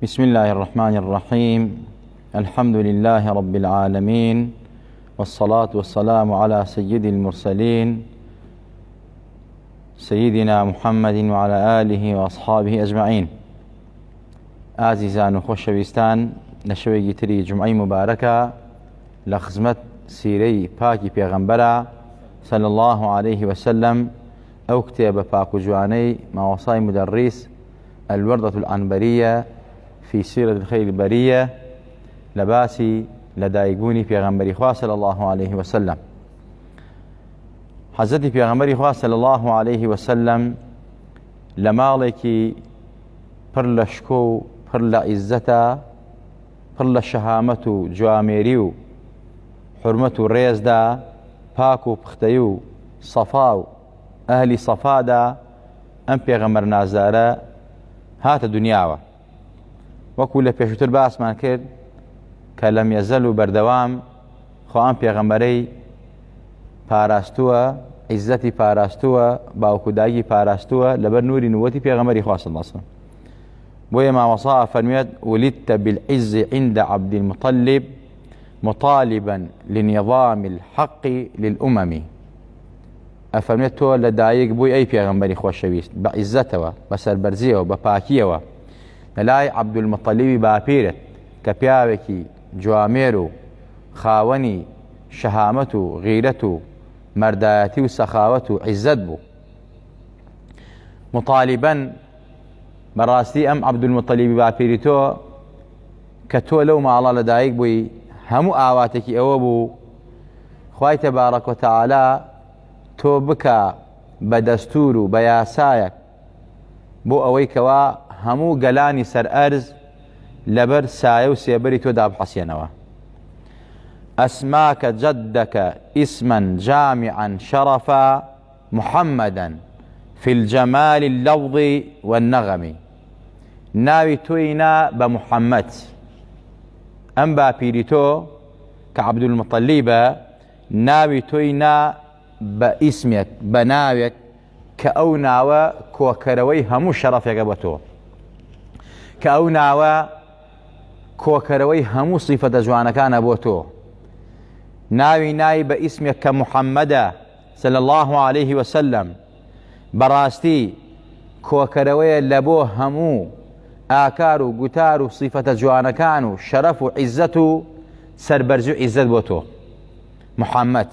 بسم الله الرحمن الرحيم. الحمد لله رب العالمين، والصلاة والسلام على سيد المرسلين سيدنا محمد وعلى آله وأصحابه أجمعين. عزيزان وخوشويستان، لشوي تري جمعي مباركة لخزمة سيري باكي بيغمبرا صلى الله عليه وسلم، أو كتاب باكو جواني ما وصاي مدرس الوردة العنبرية في سيرة الخير البرية لباسي لدايقوني بيغمبري خواه صلى الله عليه وسلم. حضرتي بيغمبري خواه صلى الله عليه وسلم لمالكي پر لشكو پر لعزتا پر لشهامتو جواميريو حرمتو ريز دا پاكو بختيو صفاو أهلي صفادا أم بيغمبر نازدارا هات دنياوه وەکو لە پێشووتر باسمان کرد کە لەم یەزەل و بەردەوام خۆیان پێغەمبەرەی پاراستووە، عیزەتی پاراستووە، باوکوداییی پاراستووە لەبەر نووری نووەتی پێغەمبەری خوا صلی الله علیه وسلم. بۆیە مامۆسا فەرموویەت ولدت بالعز عند عبد المطلب مطالبا لنظام الحق للأمم. ئەفەرموویەت تۆ لە دایک بووی ئەی پێغەمبەری خۆشەویست بە عیزەتەوە، بە سەربەرزیەوە، بە پاکیەوە لەلای عەبدولمەطەلیبی باپیرت کە پیاوێکی جوامێر و خاوەنی شەهامەت و غیرەت و مەردایەتی و سەخاوەت و عیزەت بوو. مطالبەن بەڕاستی ئەم عەبدولمەطەلیبی باپیری تۆ کە تۆ لەو ماڵە لەدایک بووی هەموو ئاواتێکی ئەوە بوو خوای تەبارەک وتەعالا تۆ بکە بە دەستور و بە یاسایەک بۆ ئەوەی کەوا هەموو گەلانی سەر ئەرز لەبەر سایە و سێبەری تۆ دابحەسێنەوە. ئەسماکە جەدەکە ئیسمەن جامعەن شەرەفا محەممەدەن في الجەمال اللەوض والنەغەم. ناوی تۆی نا بە محەممەد. ئەم باپیری تۆ کە عەبدولمەطەلیبە ناوی تۆی نا بە ئیسمێک، بە ناوێک کە ئەو ناوە کۆکەرەوەی هەموو شەرەفێکە بە تۆ، کە ئەو ناوە کۆکەرەوەی هەموو سیفەتە جوانەکانە بۆ تۆ. ناوی ناوی بە ئیسمێک کە محەممەدە صلی الله عليه وسلم بەڕاستی کۆکەرەوەیە لە بۆ هەموو ئاکار و گوتار و سیفەتە جوانەکان و شەرەف و عیزەت و سەربەرزی و عیزەت بۆ تۆ محەممەد.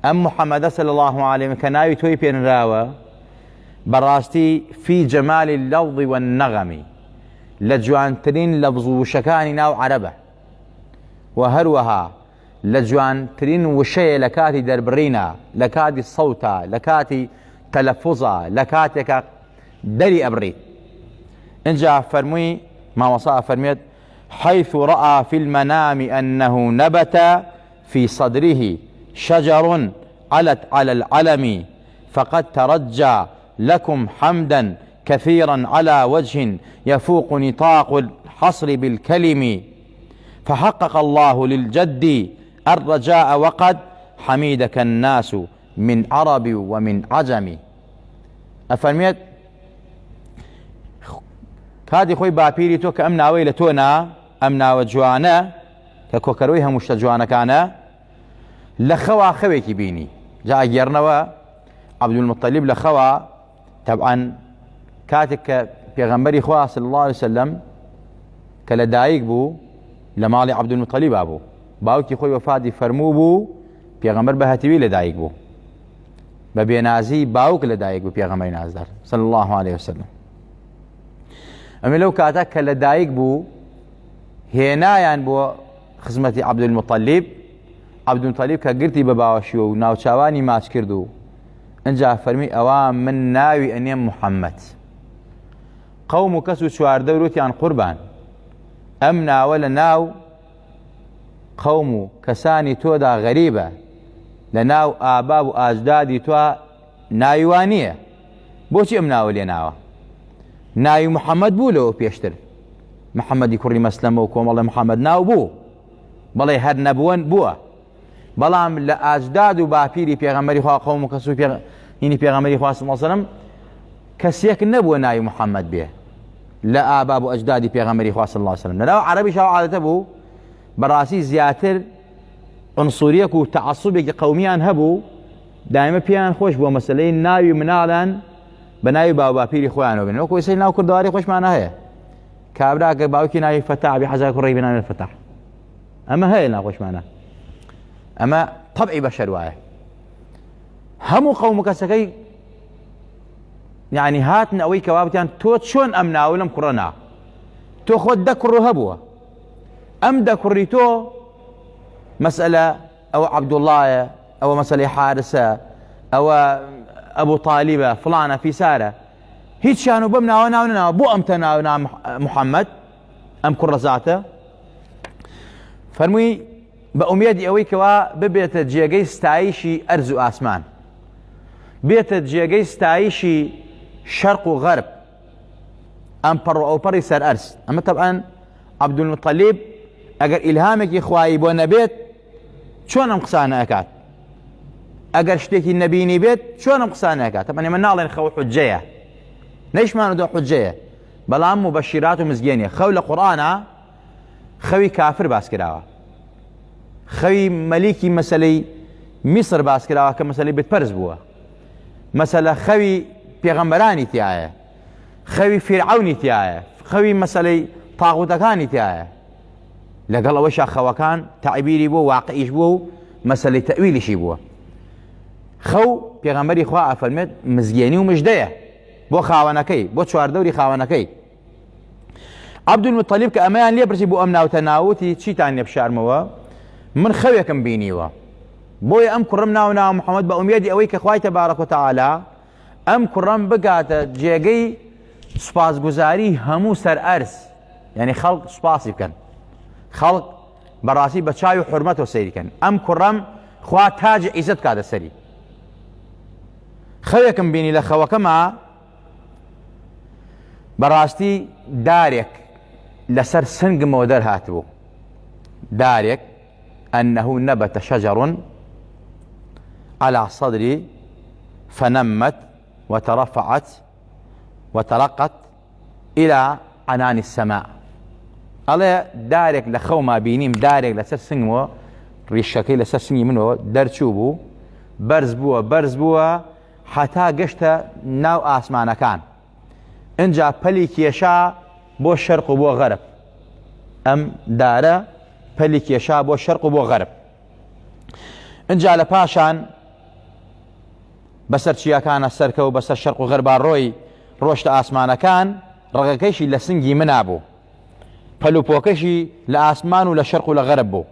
ئەم محەممەدە صلی الله عليه کە ناوی تۆی پێنراوە بەڕاستی فی جەمالی اللەوض والنەغەم، لە جوانترین لەفز و وشەکانی ناو عەرەبە و هەروەها لە جوانترین وشەیە لە کاتی دەربڕینە، لە کاتی سەوتە، لە کاتی تەلەفوزە، لە کاتێکە دەری ئەبڕیت. اینجا فەرمووی مامۆسا فەرمێت حيث رأى في المنام أنه نبت في صدره شجر علت على العلم فقد ترجى لكم حمدا كثيرا على وجه يفوق نطاق الحصر بالكلم فحقق الله للجد الرجاء وقد حميدك الناس من عرب ومن عجم. ئەفەرمێت کاتی خۆی باپیری تۆ کە ئەم ناوەی لە تۆنا، ئەم ناوە جوانە کە کۆکەرەوەی هەموو شتە جوانەکانە، لە خەوا خەوێکی بینی. جا ئەگەڕنەوە عەبدولمەطەلیب لە خەوا تەبعەن کاتێک کە پێغەمبەری خوا صلی الله عليه وسلم کە لە دایک بوو لە ماڵی عەبدولمەطەلیبا بوو، باوکی خۆی وەفاتی فەرموو بوو، پێغەمبەر بە هەتیوی لە دایک بوو، بە بێنازی باوک لە دایک بوو پێغەمبەری نازدار صلی الله عليه وسلم. ئەمە لەو کاتە کە لە دایک بوو هێنایان بۆ خزمەتی عەبدولمەطەلیب. عەبدولمەطەلیب کە گرتی بە باوەشیوە و ناوچاوانی ماچ کرد و ئەنجا فەرمی ئەوە من ناوی ئەنێم محەممەد. قەوم و کەس و چواردە وروتیان قوربان، ئەم ناوە لە ناو قەوم و کەسانی تۆدا غەریبە، لە ناو ئابا و ئاجدادی تۆ ناویوان نییە. بۆچی ئەم ناوە لێ ناوە؟ ناوی محەممەد بوو لەوە پێشتر، محەممەدی کوڕی مەسلەمە و کۆمەڵی محەممەد ناو بوو، بەڵێ هەر نەبووەن بووە، بەڵام لە ئاجداد و باپیری پێغەمبەری خوا قەوم و کەس و هینی پێغەمبەری خوا صلی الله علیه وسلم کەسێک نەبووە ناوی محەممەد بێ. لا آباب وأجدادي بيغمري خواه صلى الله عليه وسلم. لو عربي شاو عادة بو براسي زياتر عنصريك وتعصبك قوميان هبو دائما بيان خوش بو مسألين ناوي منالا بناوي بابا بيري خوانو بين وكو يسأل ناو كردواري خوش معنا هي كابراك باوكي ناوي فتح بحزاك الرئيب ناوي الفتح أما هي ناو خوش معنا أما طبعي بشر وايه همو قومك سكي يعني هاتنا أوي كوابتان تو شون أمنا ولم كرنا تو خود دكر هبوه أم دكريتو مسألة أو عبد الله أو مسألة حارسة أو أبو طالبة فلانة في سارة هيت شانو بمنا وناونا بو أمتنا ونا محمد أم كر ذاته فرمي بأميدي أوي كوا ببيت جيجي ستعيشي أرز وآسمان بيت جيجي ستعيشي شرق وغرب أم برو أو بري سر أرز أما طبعا عبد المطلب أجر إلهامك إخوائي بو نبيت شون أمقصانا أكاد أجر شتيكي النبيني بيت شون أمقصانا أكاد طبعا من ناظر خو حجية ليش ما ندو حجية بلام مبشرات ومزجينية خول قرآن خوي كافر باسكراوا خوي مليكي مسلي مصر باسكراوا كمسلي بتبرز بوا مسألة خوي بيغمبراني تيايا خوي فرعوني تيايا خوي مسلي طاغوتكاني تيايا لقال وش خوكان تعبيري بو واقعيش بو مسألة تأويلي بو خو بيغمبري خواه فرمت مزجيني ومجدية بو خاونكي بو تشوار دوري خاونكي عبد المطلب كأمان ليبرسي بو أمنا وتناوتي تشي تاني بشار موا من خويكم بينيوا بوي أم كرمنا ونا محمد بأميدي أويك أخوي تبارك وتعالى أم كرم بقات جيجي سباس جزاري همو سر أرز يعني خلق سباسي كان خلق براسي بتشاي وحرمته سيري كان أم كرم خوا تاج عزت كاد السري خويكم بيني لخوكما براستي دارك لسر سنق مودر هاتبو دارك أنه نبت شجر على صدري فنمت وترفعت وترقت إلى عنان السماء الله دارك لخو ما بينيم دارك لسر سنقمو ريشكي لسر سنقي منه درشوبو برز بوا حتى قشت ناو آسمان كان انجا بلي كيشا بو الشرق وبو غرب أم دارة بلي كيشا بو الشرق وبو غرب انجا لباشان بسر چيا كان السركة وبسر الشرق وغرب الروي روشت آسمان كان رغكيشي لسنجي منابو بلو بوكيشي لآسمان ولشرق ولغرب بو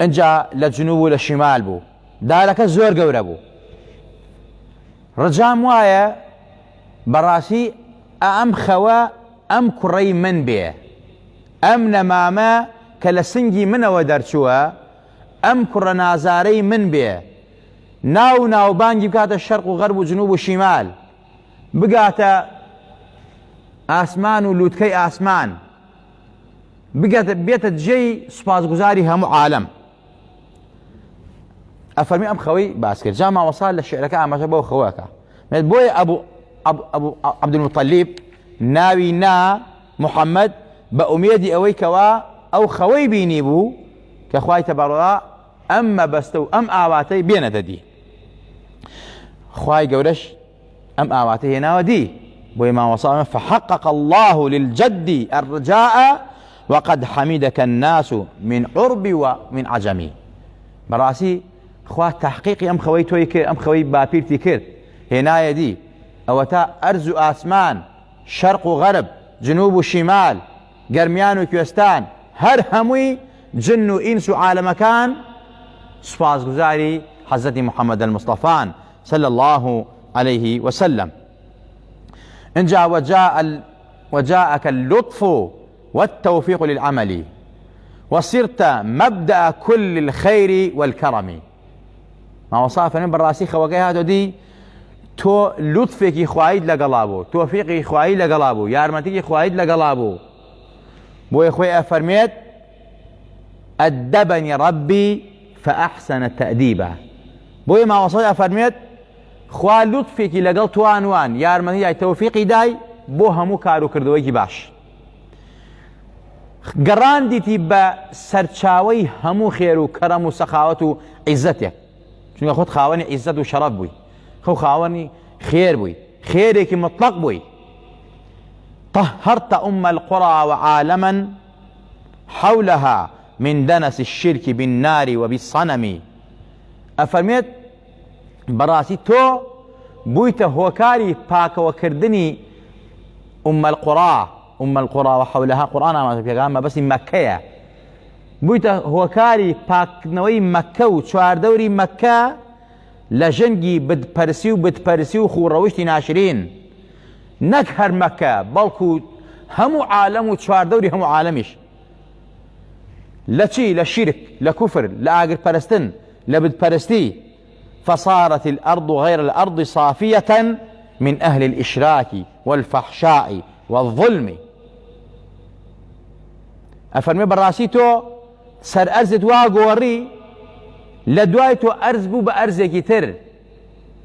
انجا لجنوب ولشمال بو دارك الزور قوربو رجام وايا براسي أم خوا أم كري من بيه أم نماما كالسنجي من ودرشوا أم كر نازاري من بيه ناو بانجي بكاتا الشرق وغرب وجنوب وشمال بقاتا آسمان ولوتكي آسمان بقاتا بيتا جي سباس غزاري هم عالم أفرمي أم خوي باسكر جامع وصال للشعركاء ما شابه خواكا بوي أبو عبد المطلب ناوي نا محمد بأميدي أوي كوا أو خوي بيني بو كخواي تبارا أما بستو أم آواتي بينا دي خواي قولش أم آواتي هنا ودي بوي ما وصال فحقق الله للجد الرجاء وقد حمدك الناس من عرب ومن عجمي براسي خوا تحقيقي أم خوي توي كير أم خوي بابيرتي كير هنا يدي أو تا أرز آسمان شرق وغرب جنوب وشمال قرميان وكيستان هر هموي جن وإنس وعالم كان سباس غزاري حضرت محمد المصطفى صلى الله عليه وسلم إن وجاءك اللطف والتوفيق للعمل وصرت مبدأ كل الخير والكرم ما وصاف من براسي خوكي هادو دي تو لطفك خوايد لقلابو توفيقي خوايد لقلابو يارمتك خوايد لقلابو بو اخوي افرميت أدبني ربي فأحسن التأديبه بو ما وصل افرميت خوا لطفك لقل توانوان يارمتك توفيقي داي بۆ هەموو کار و کردەوەیکی باش گەڕاندیتی بە سەرچاوەی هەموو خێر و کەرەم و سەخاوەت و عیزەتێک چونکە خۆت خاوەنی عیزەت و شەرەف بووی خۆ خاوەنی خێر بووی خێرێکی مطلق بووی طهرت أم القرى وعالما حولها من دنس الشرك بالنار وبالصنم أفرميت براسي تو بويت هوكاري باك وكردني أم القرى وحولها قرآن ما بس مكة بويت هوكاري باك نوي مكة وشوار دوري مكة لجنجي بدبرسي وخوروشتي ناشرين نكهر مكة بلكو همو عالم وشوار دوري همو عالمش لشي لشرك لكفر لآقر برستن لبد برستي فصارت الأرض غير الأرض صافية من أهل الإشراك والفحشاء والظلم أفرمي براسيتو سر أرزت واقوري لدوايتو أرزبو بأرزكي تر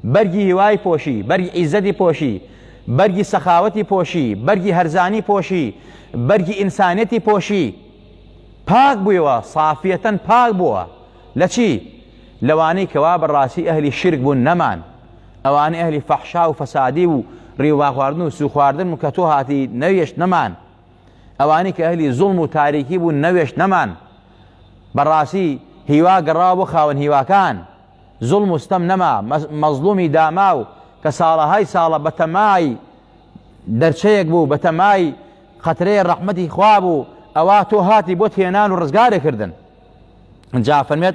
برگي هواي پوشي برگي عزتي پوشي برگي سخاوتي پوشي برگي هرزاني پوشي برگي إنسانيتي پوشي پاک بويوا صافية پاک بوا لچي لواني كواب الراسي أهل الشرك بون نمان اواني أهل فحشاء وفسادي وريوا خواردن وسو خواردن مكتوهاتي نويش نمان اواني كأهل ظلم وتاريكي بون نويش نمان بالراسي هوا قراب وخاون هوا كان ظلم استم نما مظلومي داماو كسالة هاي سالة بتماي درشيك بو بتماي خطري الرحمة خوابو اواتو هاتي بوت هينان ورزقاري كردن جاء فرميت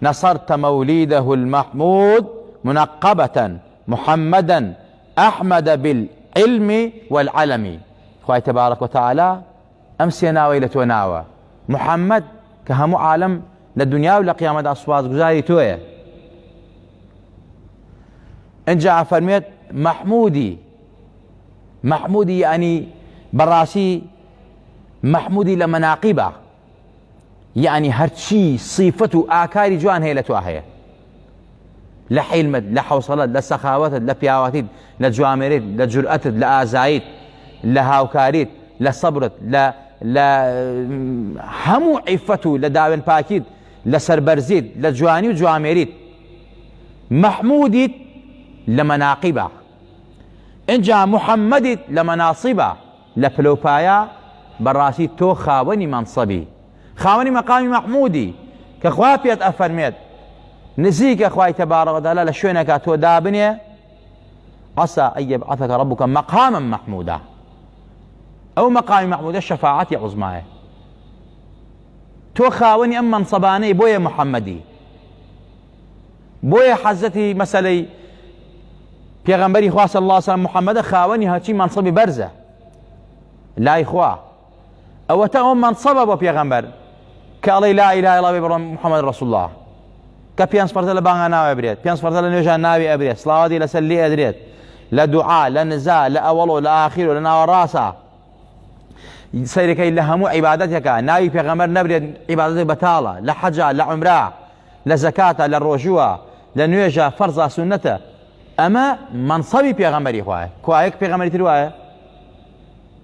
نصرت موليده المحمود منقبة محمدا أحمد بالعلم والعلم خواه تبارك وتعالى أمسي ناوي لتوناوى محمد كهمو عالم للدنيا ولقيامة أصوات قزاري توية إن جاء فرميت محمودي يعني براسي محمودي لمناقبه يعني هرشي صفته آكاري جوان هي لتواهي لحلمت لحوصلت لسخاوتت لبياواتت لجوامرت لجرأتت لآزايت لهاوكاريت لصبرت همو عفته لداون باكيت لسربرزيت لجواني وجوامريت محمودت لمناقبه إن جاء محمد لمناصبه لبلوبايا براسي تو خاوني منصبي خاوني مقامي محمودي كخوافيت أفرميت نزيك أخواي تبارك وتعالى لشوينك تو دابنية عسى أن يبعثك ربك مقاما محمودا أو مقام محمود الشفاعة عظمى تو خاوني أم منصباني بويا محمدي بويا حزتي مسألة پیغمبری خواه صلی الله عليه وسلم محمد خاوني هاتي منصبي برزة لا إخوة أو تأم منصبه بو پیغمبر كالله لا إله إلا الله محمد رسول الله كبيانس فرتلا بانغا ناوي أبريد بيانس فرتلا نيوجان ناوي أبريد صلاواتي لسلي أدريد لدعاء لنزاء لأولو لآخره لناو راسا سيرك إلا همو عبادتك ناوي پیغمبر نبريد عبادتك بتالة لحجة لعمرة لزكاة للرجوة لنيوجا فرضا سنته أما منصبي پیغمبري خواه كواهيك پیغمبري ترواه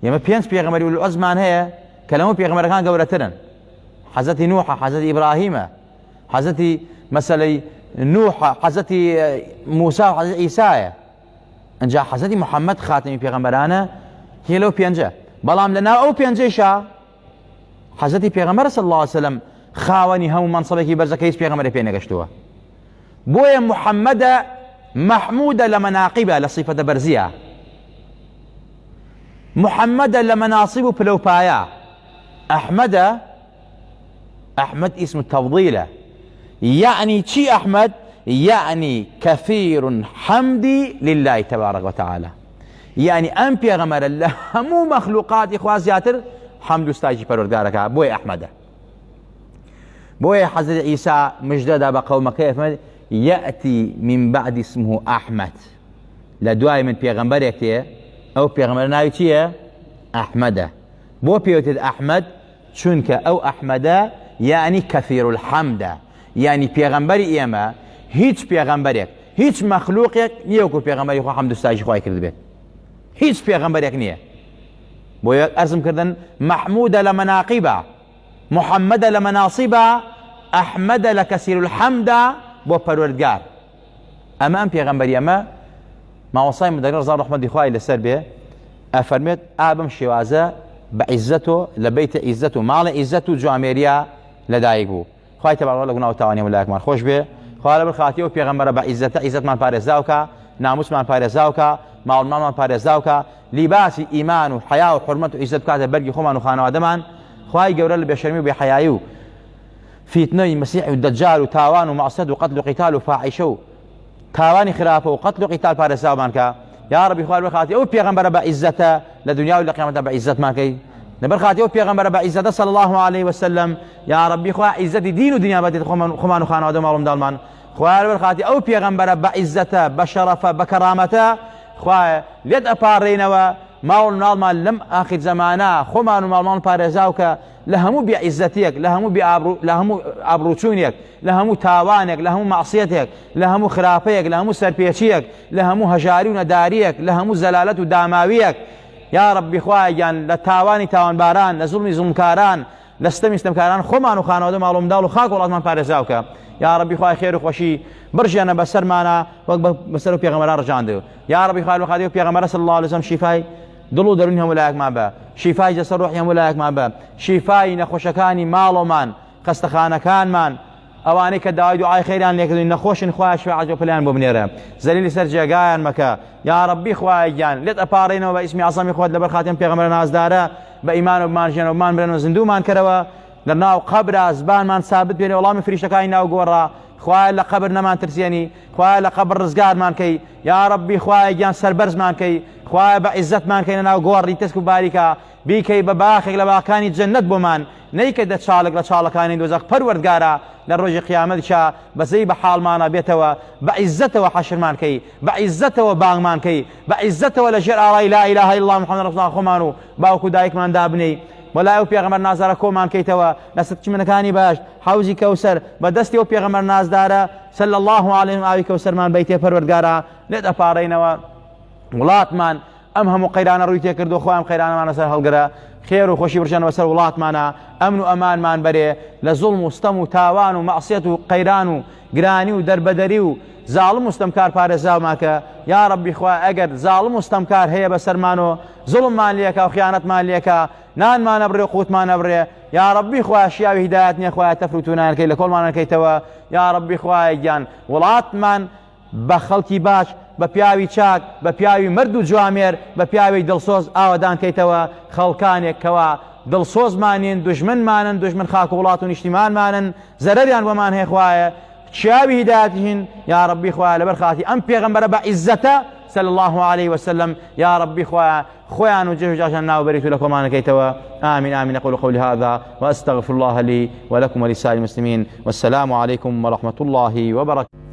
يما بيانس پیغمبري والعزمان هي كلامو پیغمبر كان قورترن حضرت نوح حضرت إبراهيم حضرت مثلا نوح حضرت موسى وحضرت عيسى ان جاء حضرت محمد خاتم پیغمبرانا هي لو بينجا بلام لنا او بينجيشا حضرت پیغمبر صلى الله عليه وسلم خاوني هم منصبك برزكيس پیغمبر بينغشتوا بويا محمد محمود لمناقبه لصفة برزية محمد لمناصب بلوبايا أحمد اسم التفضيلة يعني شي أحمد يعني كثير حمدي لله تبارك وتعالى يعني أم پیغمبر الله همو مخلوقات إخوة زياتر حمد استاجي پروردگارك بوي أحمد بوي حضرت عيسى مجدد بقوم كيف يأتي من بعد اسمه أحمد لدواي من پیغمبر يكتيه أو پیغمبر ناوي چيه أحمد بو بيوتد أحمد چونك أو أحمد يعني كثير الحمد يعني پیغمبری ئێمە هیچ پێغەمبەرێک هیچ مەخلووقێک نییە وەکو پێغەمبەری خوا حەمد و ستایشی خوای کرد بێت هیچ پێغەمبەرێک نییە. بۆیە ئەرزم کردن محمودە لە مەناقیبە، محەممەدە لە مەناسیبە، ئەحمەدە لە کەسیر الحەمدە بۆ پەروەردگار. ئەمە ئەم پێغەمبەری ئەمە ماوەسای مدەگەر ڕزا ڕەحمەتی خوای لەسەر بێ ئەفەرمێت ئابم شێوازە بە عیززەت و لە بەیتە عیززەت و ماڵە عیززەت و جوامێریە لەدایک بوو. خوای تەبارەکە لە گوناو و تاوانی وەلایەکمان خۆش بێ. خوا لەبەر خاتیە و پێغەمبەرە بە عیززەتە عیززەتمان پارێزاوکە، ناموسمان پارێزاوکە، ماڵمانمان پارێزاوکە، لیباسی ئیمان و حیا و حورمەت و عیززەت بکاتە بەرگی خۆمان و خانەوادەمان. خوای گەورە لە بێشەرمی و بێحەیایی و فیتنەی مەسیح و دەجال و تاوان و مەعسیەت و قەتل و قیتال و فاحیشە و تاوانی خراپە و قەتل و قیتال پارێزاومان کە. یا ربی خوای لەبەر خاتیە ئەو پێغەمبەرە بە عیززەتە لە دنیا و لە قیامەتە بە عیززەتمان کەی. لەبەر خاتیە ئەو پێغەمبەرە بە عیززەتە صلی الله عليه وسلم. یا ربی خوای عیززەتی دین و دنیا بدێت خۆمان و خانەوادە و ماڵ و منداڵمان. خوای لەبەر خاتیە ئەو پێغەمبەرە بە عیززەتە بە شەرەفە بە کەرامەتە خوای لێت ئەپارڕێنەوە ماڵ و مناڵمان لەم ئاخر زەمانە خۆمان و ماڵمان پارێزاوکە لە هەموو بێعیززەتێک، لە هەموو ئابڕوچوونێک، لە هەموو تاوانێک، لە هەموو مەعسیەتێک، لە هەموو خراپەیەک، لە هەموو سەرپێچیەک، لە هەموو هەژاری و نەداریەک، لە هەموو زەلالەت و داماویەک. یا ربی خوایان لە تاوانی تاوانباران، لە زوڵمی زوڵمکاران، لە ستەمی ستەمکاران خۆمان و خانەوادە ماڵ و منداڵ و خاک وڵاتمان پارێزاوکە. یا ربی خوای خێر و خۆشی برژیانە بەسەرمانە وەک بەسەر و پێغەمبەران ڕژاندەوە. یا ربی خوای لەبەر خاتیە پێغەمبەر صلی الله علیه وسلم شیفای دڵ و دەرونی هەموو لایەکمان بە، شیفای جەسەد و ڕوحی هەموو لایەکمان بە، شیفای نەخۆشەکانی ماڵۆمان، خەستەخانەکانمان، ئەوانەی کە داوای دوعای خەیریان لێکردوین نەخۆشن خوای شفای عەجەب پەلیان بۆ بنێرە، زەلیلی سەر جێگایان مەکە. یا ربی خوای گیان لێت ئەپارڕێنەوە بە ئیسمی عەزەمی خۆت لەبەر خاتیە پێغەمبەر نازدارە بە ئیمان و بمانژێنەوە بمان برێن و زیندوومان کەرەوە لە ناو قەبرە زبانمان سابت بێنێ وەڵامی فریشتەکانی ناو گۆڕە. خوای لە قەبر نەمان ترسێنی، خوای لە قەبر ڕزگارمان کەی. یا ربی خوای گیان سەربەرزمان کەی، خوای بە عیززەتمان کەی لە ناو گۆڕی تەسک و باریکە بیکەی بە باخێک لە باخەکانی جەننەت بۆمان، نەیکە دە چاڵێک لە چاڵەکانی دۆزەخ. پەروەردگارە لە ڕۆژی قیامەتیشا بەزەی بە حاڵمانە بێتەوە، بە عیززەتەوە حەشرمان کەی، بە عیززەتەوە بانگمان کەی، بە عیززەتەوە لە ژێر ئاڵای لا ئیلاهە ئیلا الله محەممەد ڕەسوڵ الله خۆمان و باوکو دایکمان دابنەی. وەلای ئەو پێغەمبەر نازدارە کۆمان کەیتەوە لە سەرچمنەکانی باش حەوزی کەوسەر بەدەستی ئەو پێغەمبەر نازدارە صلی الله علیه و ئاوی کەوسەرمان بیتێ پەروەردگارە لێت ئەپارڕێنەوە وڵاتمان ئەم هەموو قەیرانە ڕووی تێکردو خۆیان قەیرانەمان لەسەر هەڵگرە. خێر و خۆشی برژێنەوە سەر وڵاتمانە، ئەمن و ئەمانمان بەرێ لە زوڵم و ستەم و تاوان و مەعسیەت و قەیران و گرانی و دەربەدەری و زاڵم و ستەمکار پارێزاوماکە. یا ربی خوای ئەگەر زاڵم و ستەمکار هەیە بەسەرمانەوە زوڵممان لێکە و خیانەتمان لێکە، نانمانە بڕێ و قوتمانە بڕێ. یا ربی خوای شیاوی هیدایەت نییە، خوای تەفروتونانەکەی لە کۆڵمانەکەیتەوە. یا ربی خوای گیان وڵاتمان بە خەڵکی باش، بە پیاوی چاک، بە پیاوی مرد و جوامێر، بە پیاوی دڵسۆز ئاوادان کەیتەوە. خەڵکانێک کەوا دڵسۆزمانین، دوژمنمانن، دوژمن خاک و وڵات و نیشتیمانمانن، زەرەریان بۆمان هەیە خوایە چیاوی هیدایەتیشن. یا ربی خوای لەبەر خاتی ئەم پێغەمبەرە بە عیززەتە صلى الله عليه وسلم. يا ربي خويا وجه جاشان ناو بريتو لكم أنا كيتوا. آمين آمين. أقول قولي هذا وأستغفر الله لي ولكم ولسائر المسلمين، والسلام عليكم ورحمة الله وبركاته.